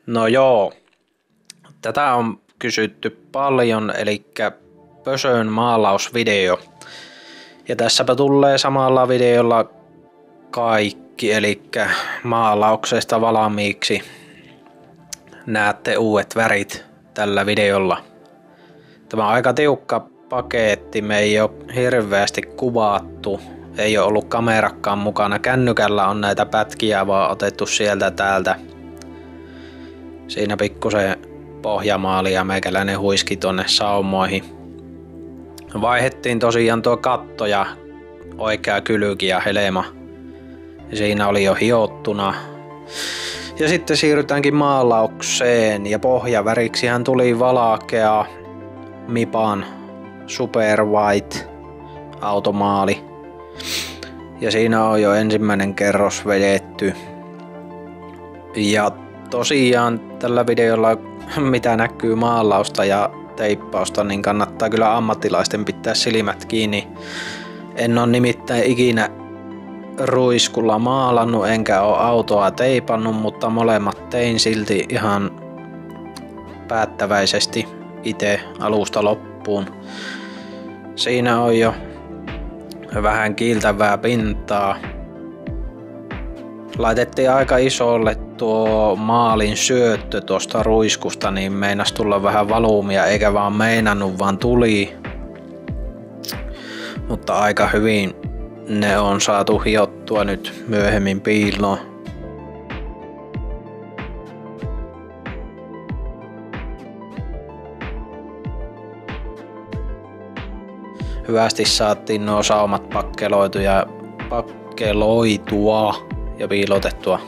No joo, tätä on kysytty paljon, eli Pösön maalausvideo. Ja tässäpä tulee samalla videolla kaikki, eli maalauksesta valmiiksi näette uudet värit tällä videolla. Tämä on aika tiukka paketti, me ei ole hirveästi kuvattu, ei ole ollut kamerakkaan mukana. Kännykällä on näitä pätkiä vaan otettu sieltä täältä. Siinä pikkusen pohjamaali ja meikäläinen huiski tonne saumoihin. Vaihettiin tosiaan tuo katto ja oikea kylki ja helma. Ja siinä oli jo hiottuna. Ja sitten siirrytäänkin maalaukseen ja pohjaväriksihän tuli valakea Mipan Super White automaali. Ja siinä on jo ensimmäinen kerros vedetty. Ja tosiaan tällä videolla mitä näkyy maalausta ja teippausta, niin kannattaa kyllä ammattilaisten pitää silmät kiinni. En ole nimittäin ikinä ruiskulla maalannut enkä ole autoa teipannut, mutta molemmat tein silti ihan päättäväisesti itse alusta loppuun. Siinä on jo vähän kiiltävää pintaa. Laitettiin aika isolle tuo maalin syöttö tuosta ruiskusta, niin meinas tulla vähän valuumia, eikä vaan meinannut, vaan tuli. Mutta aika hyvin ne on saatu hiottua nyt myöhemmin piiloon. Hyvästi saatiin nuo saumat pakkeloitua ja piilotettua.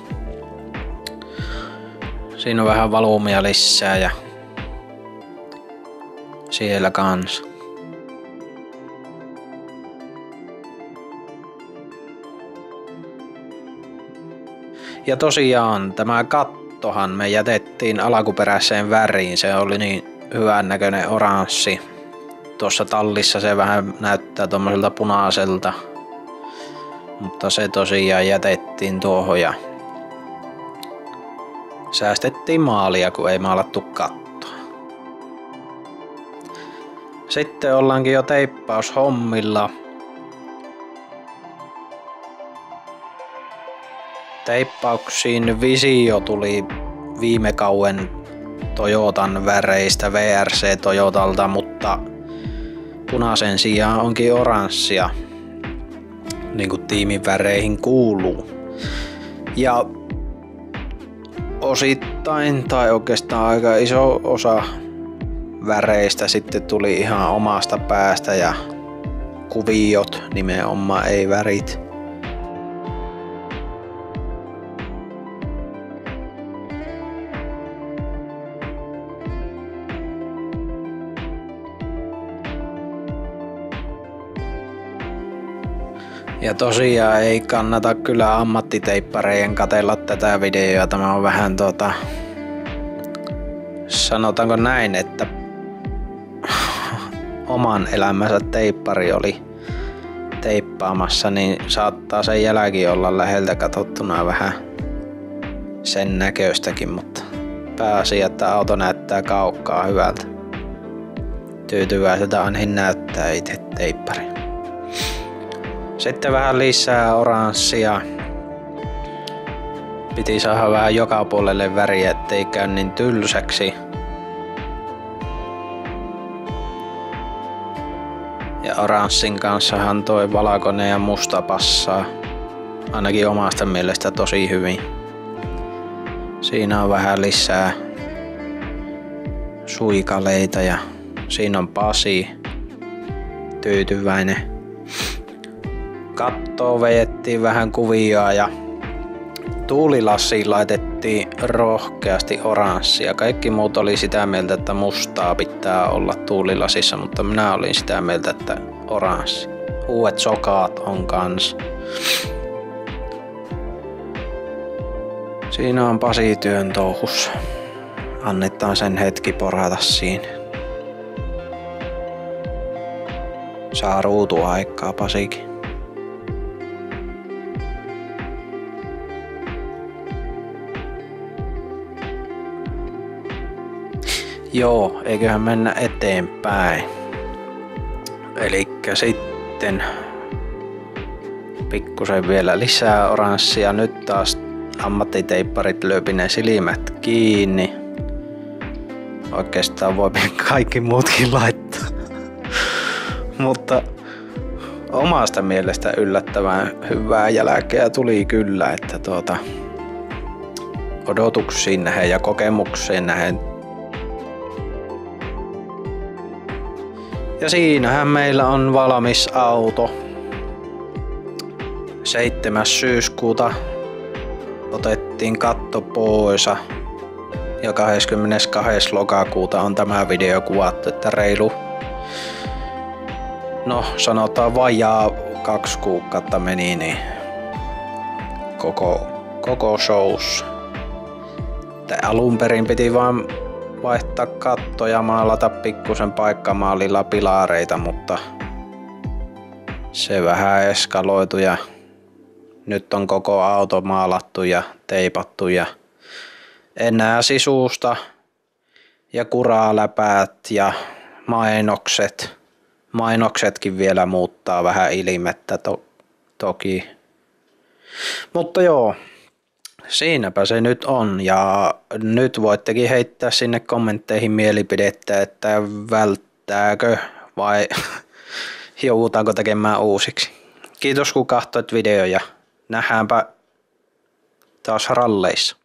Siinä on vähän valuumia lisää ja siellä kanssa. Ja tosiaan tämä kattohan me jätettiin alkuperäiseen väriin. Se oli niin hyvän näköinen oranssi. Tuossa tallissa se vähän näyttää tommoselta punaiselta. Mutta se tosiaan jätettiin tuohon ja säästettiin maalia, kun ei maalattu kattoa. Sitten ollaankin jo teippaushommilla. Teippauksiin visio tuli viime kauden Toyotan väreistä VRC Toyotalta, mutta punaisen sijaan onkin oranssia, niin kuin tiimin väreihin kuuluu. Ja osittain tai oikeastaan aika iso osa väreistä sitten tuli ihan omasta päästä ja kuviot nimenomaan, ei värit. Ja tosiaan ei kannata kyllä ammattiteippareiden katsella tätä videoa. Tämä on vähän sanotaanko näin, että oman elämänsä teippari oli teippaamassa, niin saattaa sen jälki olla läheltä katsottuna vähän sen näköistäkin, mutta pääasia, että auto näyttää kaukaa hyvältä. Tyytyväiseltä ainakin näyttää itse teippari. Sitten vähän lisää oranssia. Piti saada vähän joka puolelle väriä, ettei käy niin tylsäksi. Ja oranssin kanssahan toi valkoinen ja musta passaa. Ainakin omasta mielestä tosi hyvin. Siinä on vähän lisää suikaleita ja siinä on Pasi. Tyytyväinen. Kattoon vejettiin vähän kuvioa ja tuulilassiin laitettiin rohkeasti oranssia. Kaikki muut oli sitä mieltä, että mustaa pitää olla tuulilasissa, mutta minä olin sitä mieltä, että oranssi. Uudet sokaat on kans. Siinä on Pasi työn touhussa. Annetaan sen hetki porata siinä. Saa ruutuaikaa Pasikin. Joo, eiköhän mennä eteenpäin. Elikkä sitten pikkusen vielä lisää oranssia. Nyt taas ammattiteipparit lööpi ne silmät kiinni. Oikeastaan voi kaikki muutkin laittaa. Mutta omasta mielestä yllättävän hyvää jälkeä tuli kyllä, että odotuksiin nähden ja kokemuksiin nähden. Ja siinähän meillä on valmis auto. 7. syyskuuta otettiin katto pois ja 22. lokakuuta on tämä video kuvattu, että reilu, no sanotaan vajaa 2 kuukautta meni niin koko shows. Alun perin piti vaan vaihtaa katto ja maalata pikkusen paikkamaalilla pilareita, mutta se vähän eskaloitu ja nyt on koko auto maalattu ja teipattu ja enää sisusta ja kuraläpäät ja mainoksetkin vielä muuttaa vähän ilmettä toki. Mutta joo, siinäpä se nyt on ja nyt voittekin heittää sinne kommentteihin mielipidettä, että välttääkö vai joudutaanko tekemään uusiksi. Kiitos kun katsoit video ja nähdäänpä taas ralleissa.